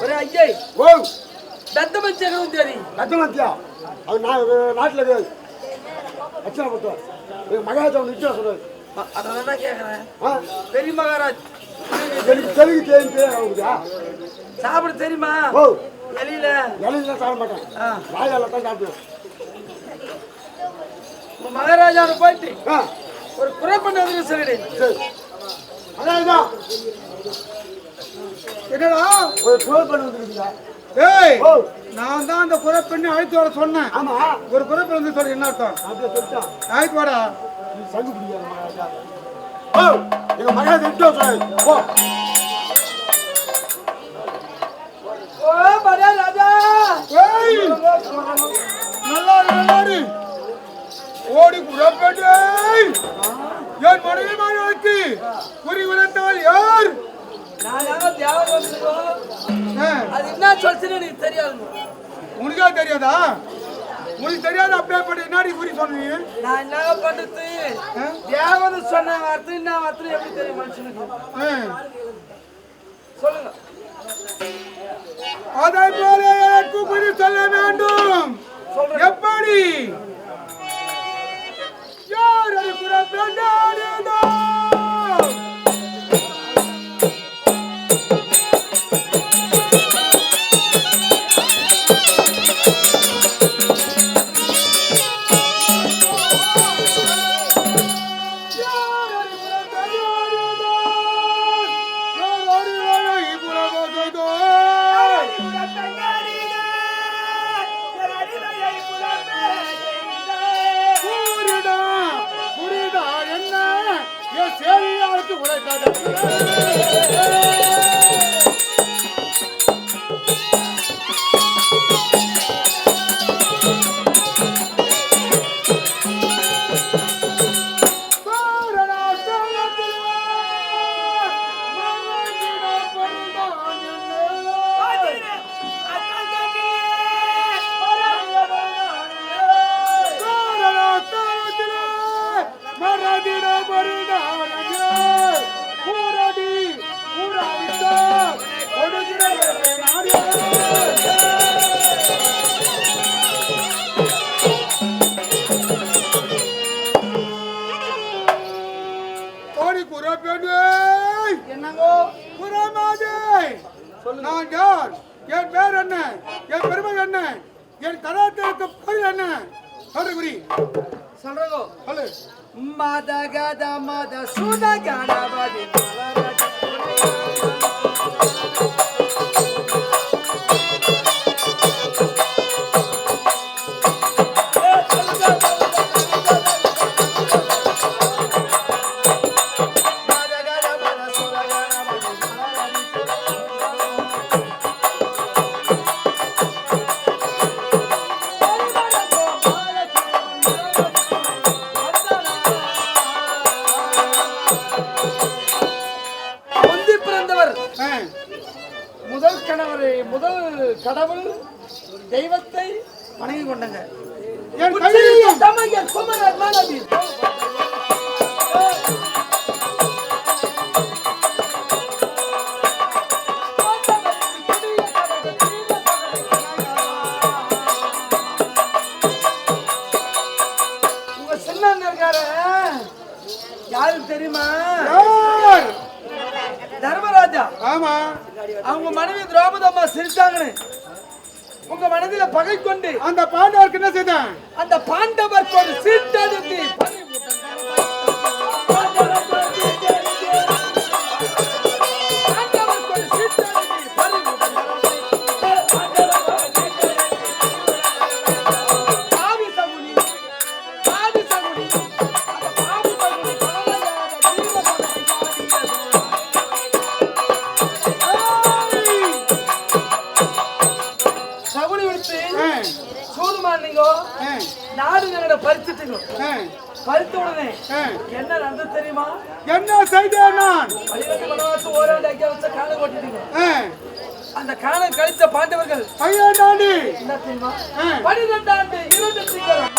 ஒரு ஐயே ஓ தத்தமச்சகனும் தெரியும். தத்தமத்தியா அது நாட்டில் கிடையாது. அச்சனை பத்தோம் எங்கள் மகாராஜா ஒன்று நிச்சயம் சொல்றாரு. அதான் தான் கேட்குறேன். பெரிய மகாராஜ் எனக்கு தெலுங்கு தெரியுதா? சாப்பிட தெரியுமா? ஓ எலியில இலையில சாப்பிட மாட்டேன். வாயால தான் சாப்பிடுவேன். மகாராஜாவை போயிட்டு ஒரு குறை பண்ண வந்து சொல்லிடு. சரி மகாராஜா என்னடா ஒரு குறை பண்ண வந்துருக்கீங்களா? ஏய் நான் தான் அந்த குறை பண்ணி அழைத்து வர சொன்னேன். ஆமா ஒரு குறை பண்ணி சொல்லி என்ன அர்த்தம்? அப்படியே சொல்லிட்டான். அழைத்து வாடா. நீ சங்கு பிடிக்காத மகாராஜா. ஓ எங்க மகாராஜா நிச்சயம் சொல்றாரு. ஓ ஓ மகாராஜா ஏய் நல்லாரு ஓடி குறப்பட்டே யார் மனைவி மாறி குறி உரைத்தவள் யார்? நான் தியாகம் வந்துருக்கோம். அது என்ன சொல்லுன்னு எனக்கு தெரியாது. உனக்கா தெரியாதா? உனக்கு தெரியாத அப்படியே பட்டு என்னடி குறி சொன்னீங்க? நான் என்ன பண்ணுறது? தியாகம் சொன்ன வார்த்தை என்ன வார்த்தை எப்படி தெரியும் மனுஷனுக்கு? சொல்லுங்க. அதை போல எனக்கு குறி சொல்ல வேண்டும். எப்படி? யார் அது குறப்பட்டானேதோ? நான் யார்? என் பேர் என்ன? என் பெருமை என்ன? என் கதாத்திரத்து பொருள் என்ன? சொல்றி சொல்றதோ சொல்லு. மத கத மத சுத கணபதி கடவுள் தெய்வத்தை வணங்கி கொண்டங்க. உங்க சின்ன இருக்காரு யாரு தெரியுமா? தர்மராஜா. ஆமா அவங்க மனைவி திரௌபதி அம்மா சிரித்தாங்கன்னு உங்க மனதில பகை கொண்டு அந்த பாண்டவருக்கு என்ன செய்தான்? அந்த பாண்டவருக்கு ஒரு சீட்டெடுத்து பறித்த உடனே என்ன நடந்தது தெரியுமா? என்ன செய்தேன் நான்? ஓராண்டு ஐயா வச்ச காண ஓட்டிட்டீங்க. அந்த காணம் கழித்த பாண்டவர்கள் ஐயா நாடி என்ன தெரியுமா? 12 ஆண்டு 2 சிங்கரம்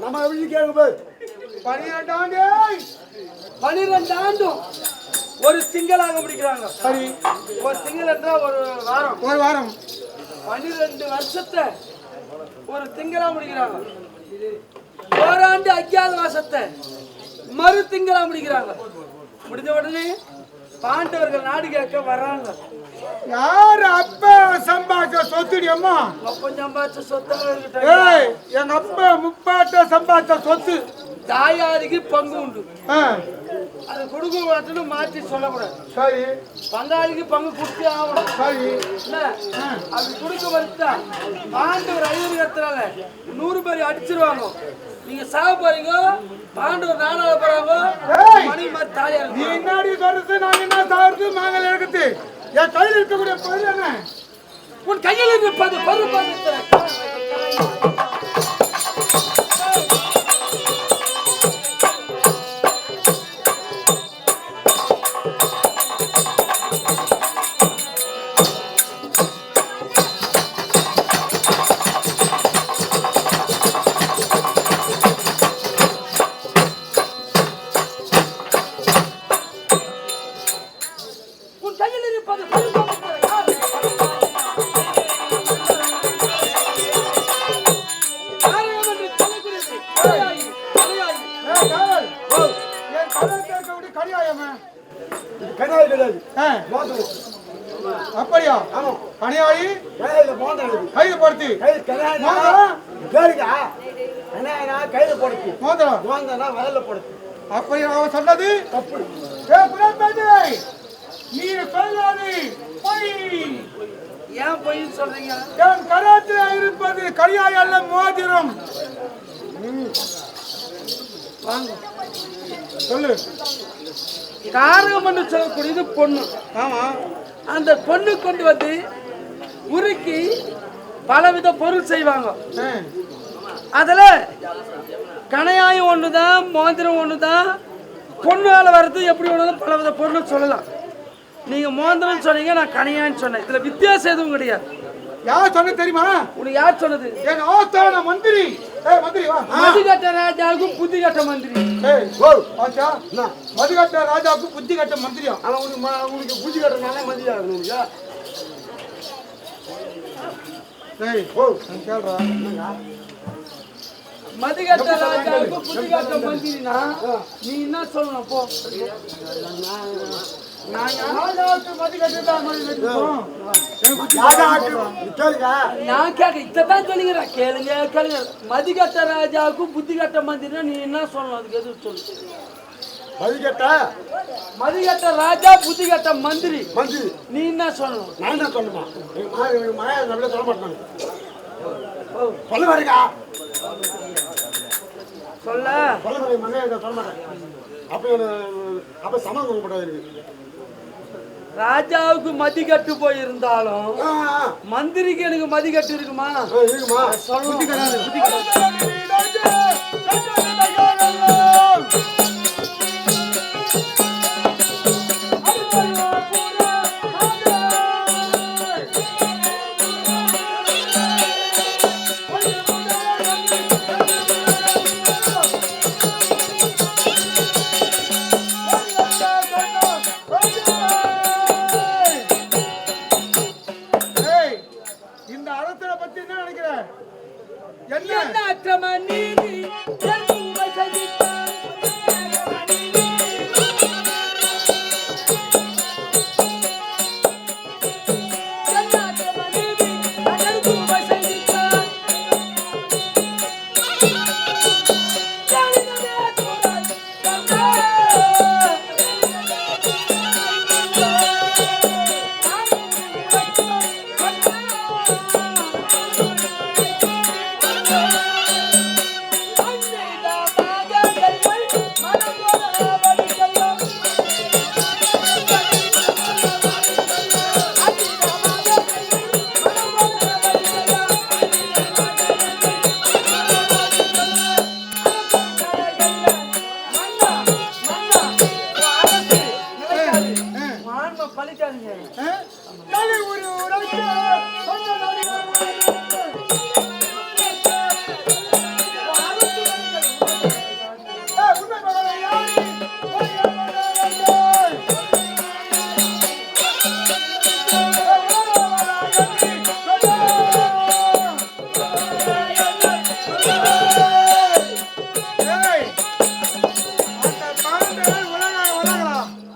நம்ம எப்படி கேட்க போய் 12 ஆண்டு 12 ஆண்டும் ஒரு திங்களாக முடிக்கிறாங்க. சரி, ஒரு திங்கள் என்றால் ஒரு வாரம். ஒரு வாரம் 12 வருஷத்தை ஒரு திங்களா முடிக்கிறாங்க. ஓராண்டு 5வது மாசத்தை மறு திங்களா முடிக்கிறாங்க. முடிஞ்ச உடனே பாண்டவர்கள் நாடு கேட்க வர்றாங்க. யாரு அப்ப சம்பாதிச்ச சொத்துடி அம்மா? அப்பன் சம்பாதிச்ச சொத்தை ஏய், எங்க அப்பா முப்பாட்ட சம்பாதிச்ச சொத்து. தாயாருக்கு பங்கு உண்டு. ஆ, அது கொடுக்க மாட்டேன்னு மாற்றி சொல்லக்கூடாது. சரி பங்காளிக்கு பங்கு கொடுத்தே ஆகணும். சரி. என்ன அப்படி கொடுக்க வருத்தா பாண்டவர் ஐவருக்கிறதுனால 100 பேர் அடிச்சிருவாங்க. நீங்க சாக போறீங்க, பாண்டவர் நாடாள போறாங்க. ஏய், மணி மாதிரி தாலியா நீ இருக்கு. என்னடி சொல்றது? நான் என்ன சாப்பிட்டு மாங்கல் எடுக்குது? என் கையில் இருக்கக்கூடிய பொருள் என்ன? உன் கையில் இருப்பது பருப்பு. உன் கையில் இருப்பது பருப்பு. ஏய், காவல். என் கடையில் இருக்கக்கூடிய கனியாயம்மா. கனாய் கிடையாது. ஆ, மோதிரம். அப்படியா? ஆமா. கனியாயி கனாயில மோதிரம். கைது படுத்தி கனாய் மோதிரம். கேளுங்க. கனாயினா கையில போடுச்சு. மோதிரம். மோந்தனா வயல்ல போடுச்சு. அப்படி அவன் சொன்னது தப்பு. நீ சொல்லாது பொய். ஏன் பொய்ன்னு சொல்றீங்க? என் கரத்தில் இருப்பது கனியாய் அல்ல, மோதிரம். வாங்க. சொல்லு. காரகம் என்று சொல்லக்கூடியது பொண்ணு. ஆமா. அந்த பொண்ணு கொண்டு வந்து உருக்கி பலவித பொருள் செய்வாங்க. ஆ, அதுல கணையாயம் ஒண்ணுதான், மோதிரம் ஒண்ணுதான். பொண்ணால வர்றது எப்படி வேணாலும் பலவித பொருள் சொல்லலாம். நீங்க மோதிரம் சொன்னீங்க, நான் கணையான்னு சொன்னேன். இதுல வித்தியாசம் எதுவும் கிடையாது. யார் சொன்ன தெரியுமா? உனக்கு யார் சொன்னது? என் ஆஸ்தான மந்திரி. ஏய் மந்திரி வா. மதிகட்ட ராஜாவுக்கும் புத்தி கட்ட மந்திரி. ஏய் ஓ, ஆச்சா. என்ன? மதுகட்ட ராஜாவுக்கு புத்தி கட்ட மந்திரியா? ஆனா உனக்கு பூஜை கட்டுறதுனால மதியா உனக்கு. ஏய் ஓ, நான் கேள்றா. மதிகட்ட ராஜாவுக்கு புத்தி கட்ட மந்திரினா நீ என்ன சொல்லணும்? போ. ராஜாவுக்கு மதுகட்ட தான் மந்திரி. யாராக்கு கேளுங்க. நான் கேட்க இதான் சொல்லுகிறேன். கேளுங்க கேளுங்க. மதிகட்ட ராஜாவுக்கு புத்தி கட்ட மந்திரினா நீ என்ன சொல்லணும்? அதுக்கு எதுவும் சொல்லு. மதிக்கட்ட மதிகட்ட ராஜா புத்தி கட்ட மந்திரி மந்திரி. நீ என்ன சொல்லணும்? நான் என்ன சொல்லுமா? எங்க மாயா நம்மளே சொல்ல மாட்டாங்க. சொல்ல வரீங்க. சொல்ல சொல்ல வரீங்க. மனையா சொல்ல மாட்டாங்க. அப்ப சமாதானம் பண்ண இருக்கு. ராஜாவுக்கு மதிகட்டு போயிருந்தாலும் ஆ, ஆ, மந்திரிக்கு எனக்கு மதிகட்டு இருக்குமா? இருக்குமா? சொல்லணும். புத்தி கிடையாது. புத்தி கிடையாது. ஏய், இந்த அரசனை பத்தி என்ன நினைக்கிற? என்ன? என்ன அக்கிரம நீதி என் உமை சதித்தாய். என்ன அக்கிரம நீதி என் உமை சதித்தாய். ஜாலிதமே துராய் கண்ணா. பழிக்காதீங்க. தலை ஒரு உரைக்க சொன்னது